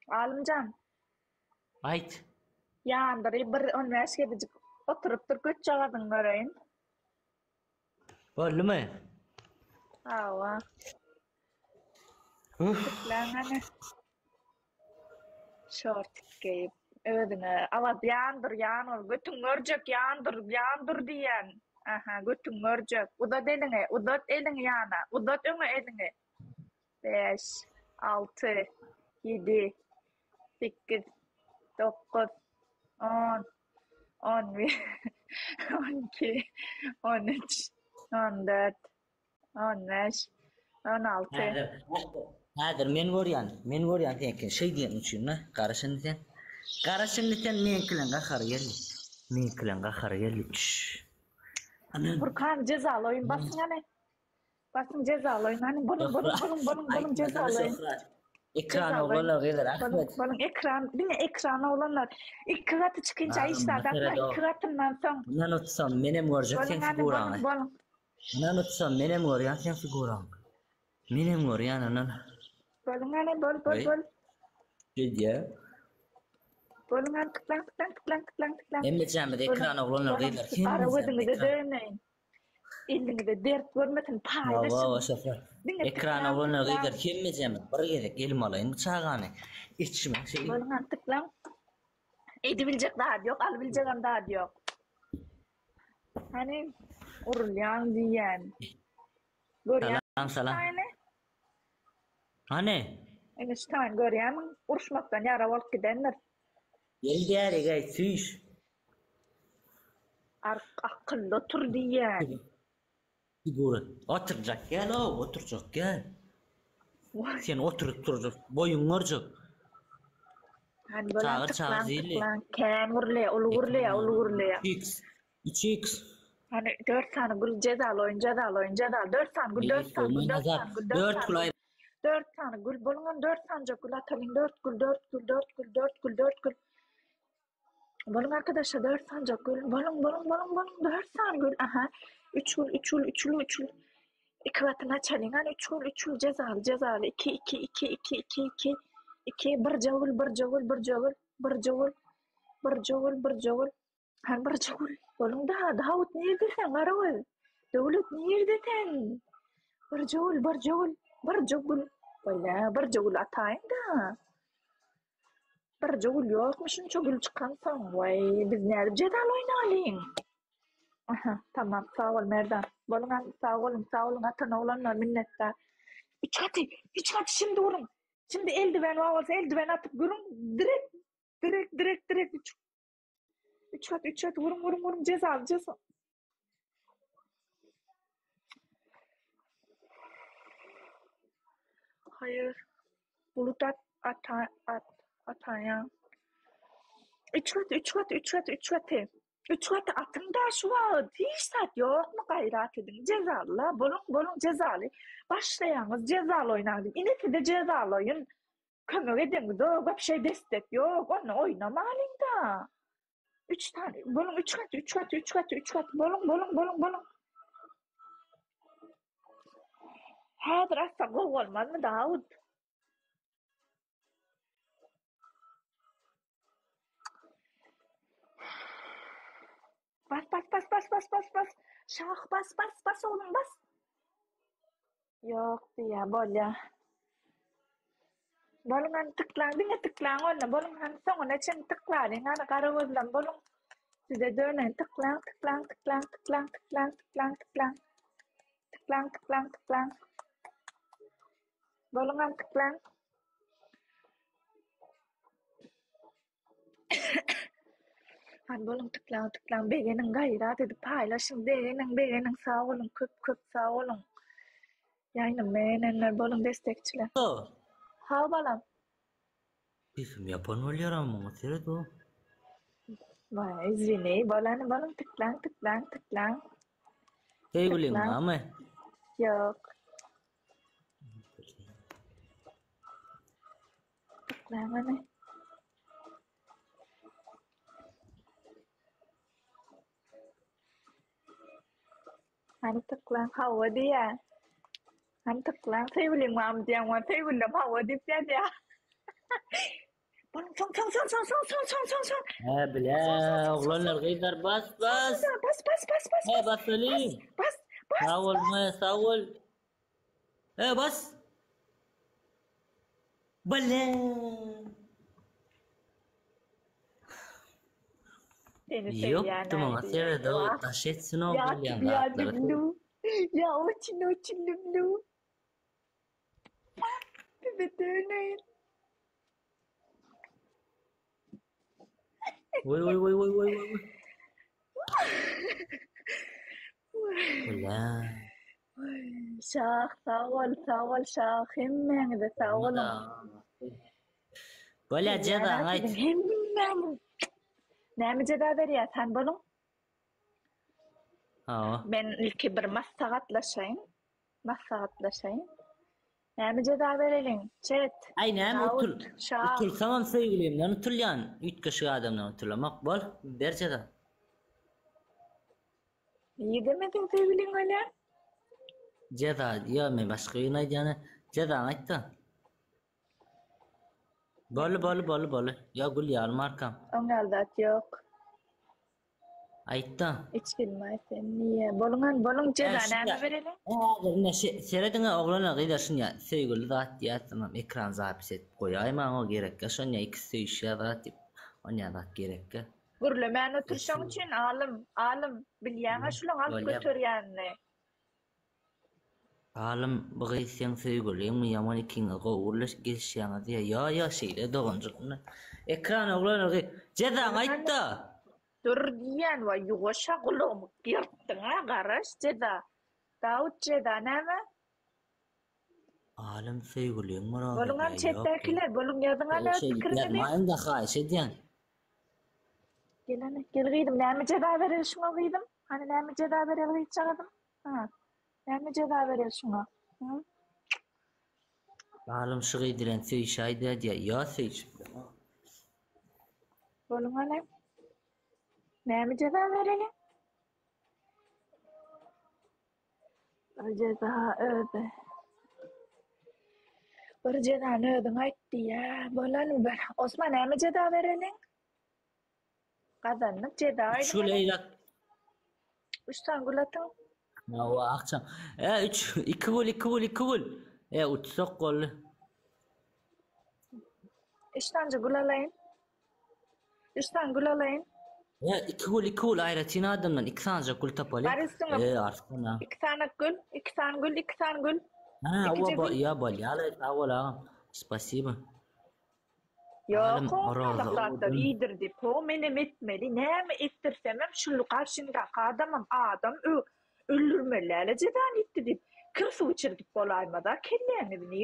Alimcan, Ayt. yandır bir üniversitede oturup dur göç çağırdın göreyim. Oldu mu? Awa, Uf. tıklan hani short giyip ödüne. Avat yandır, götün örcek yandır diyen. Aha, götün örcek. Udat eline, udat elin yana, udat öne eline. 5, 6, 7, 8, 9, 10, 11, 12, 13, 14, 15, 16. Hadi men görýän tekin şey diýen üçin ne? Garaşyn diýen. Garaşyn diýen men kilen gahar geldi. Men kilen gahar geldi. Anan. Furkan cezalı oyun basın hani. Basın cezalı oyun hani. Bulun Aytmadan cezalı oyun. şöhret. Ekran Cezalı oyun. oğlanlar gelir Ahmet. Bulun ekran. Değil mi ekrana olanlar. İki katı çıkınca Ağam işler matara atma. da. İki katından son. Bundan otsam menem görjek Bulun sen hani figurany. bulun. Bundan otsam menem görýän sen figurany. Menem görýän anan. Bulun hani Ey. Şey diýe. Bulun hani tıklan. Emne jamyda ekran oğlanlar gelir. Kim Ara jamyda ödünü de ekran? dövmeyin. Elini de dert görmesin Wa paylaşın. şoför. Dinle Ekran tıklan. oğlanlar gelir. Kim jamyda? Bir gerek elim alayın çağany. İçme şey. Bulun hani tıklan. Edebilecek daha yok. Alabilecek daha yok. Hani urulyan diyen. Görüyen Salam. aynı. Hani? Einstein görüyen uruşmaktan yara olup gidenler. Gel diýär gay süýş. Akıllı otur diyen. Figura. Oturacak gel o, oturacak gel. Sen oturup duracak. Boyun görjek. Hani böyle Çağır tıklan zili. ken urlaya. 2x. 2x. Hani 4 tane gül cezalı oyun. 4 tane gül 4 Reis tane olman gül 4 azar. tane gül 4 4 tane gül. kulay. 4 tane gül bulungan 4 tane gül atalım 4 gül 4 gül. Balon arkadaşlar 4 sancak gül. Balon 4 tane gül. Aha. 3 gül. İki katına çalın. Hani 3 gül cezalı. 2. Bir cavul. Hani bir cavul. Balon daha ut nerede sen? Araval. Devlet nerede sen? Bir cavul. Böyle bir cavul atayın da. Bir cavul yokmuşsun çok gül çıkansın. Vay biz nerede cezalı oynayalım? Aha, tamam sağ ol Merdan. Bolun sağ olun atan oğlanlar minnettar. Üç katı şimdi vurun. Şimdi eldiven varsa eldiven atıp vurun. Direkt. Üç katı vurun ceza. Hayır. Bulut ataya. Üç katı. Üç katı atın da şu an. Hiç saat yok mu gayret edin. Cezalı. Bolun cezalı. Başlayalım. Cezalı oynayalım. İneti de cezalı oyun. Kömür edin. Bir şey destek yok. Onu oynamalıyım da. 3 tane. Bolun 3 katı. Bolun. Hadır atsa gol olmaz mı Davut? Bas. Şah bas oğlum bas. Yok ya böyle. Bolongan tıklan ona bolongan sonra için tıklar yani karavuzlan bolon size dönen tıklan. Bolongan tıklan. Han bolon tıklan begenin gayret edip paylaşın begenin sağ olun köp sağ olun. Yani menenler bolon destekçiler. O. Ha balam. Bizim yapan oluyor ama masere do. Vay izvini bolon tıklan. Sevgilim ama. Yok. Tıklan hani. Hắn tıklan hava diye. Hắn tıklan sevgilim amcam var sevgilim hava diye ya. Son. He bile oğlanlar gider bas. Bas. He bas öyleyim. Bas. Sağ ol Maya sağ ol. He bas. Bale. Seni Yoktu ama sevyen seyre de o abi. taş etsin o Ya bilyan ya rahatları. Blue. Ya очень люблю. Evet öyle. Vay. Ulan. Şah sağ ol şah. Hemen de sağ ol. Böyle ceda ait. Hemen. Näme ceda berýär sen bolun? Ha. Ben ilki bir massagatlaşayım. Näme ceda bereliň? Çet. Aynen otur. Şah. Otur tamam sevgilim. Lan otur yan. 3 kişi adamdan oturlamak bol. Ber ceda. İyi demedin sevgilin öyle. Ceda ya men başka yine yani ceda ait da. Bol. Ya gül ya markam. Onlardat yok. Ait da. Hiç bilmezsin. Niye? Bolun ceda näme bereli? Ne seyredin oğlana gidersin ya sevgili zat ya tamam ekran zapis et koyayım ama o gerek ya son ya ikisi işe zat onya zat gerek ya. Gurle men oturşan için alım bilýän şulan alıp Öyle. götürýänni. Alım bugay sen sevgili mi yaman ikin o uğurlaş geçýän diye ya şeyle doğuncukna. Ekran oğlana ceda ait da. Dur diýän we ýuwaşa gulum girtdiň ha garaş ceda. Daud ceda näme? Alım sevgili mi Bolun chetdekiler, bolun ýazyňa Şey näme pikirdi? yapmayın da haş edyen. Gel gıydym, näme ceda berel şuňa gıydym? Hani näme ceda berel gıýçagadym? Ha. Näme ceda berel şuňa? Hı? Alım şu gidiren sevişaydı diye ya seviş. Bolun ne? Näme ceda bereli? Bir ceda öde. Bir ceda ödüň aýtdy ya. Bolan bir. Osman näme ceda bereli? Kazanlyk ceda aýdy. Şu leylak. Üçten gulatyň. Ya o akşam. 2 gol. Uçsak gol. Üçten gulalayın. Üçten gulalayın. 2 gol ayratina adamdan 2 tane gol tapalı. Barıştın. Artık ne? İki tane gol. Ha, İkinci o gol. ya bolyalı tavala. Spasibo. Yok, razı Allah'tan oldum. iyidirdi. Po menem etmeli. Näme ettirsemem şulu karşımda adamım adam öldürmeli. Cedan etti dip. Kim su içirdik bolaymada kellerini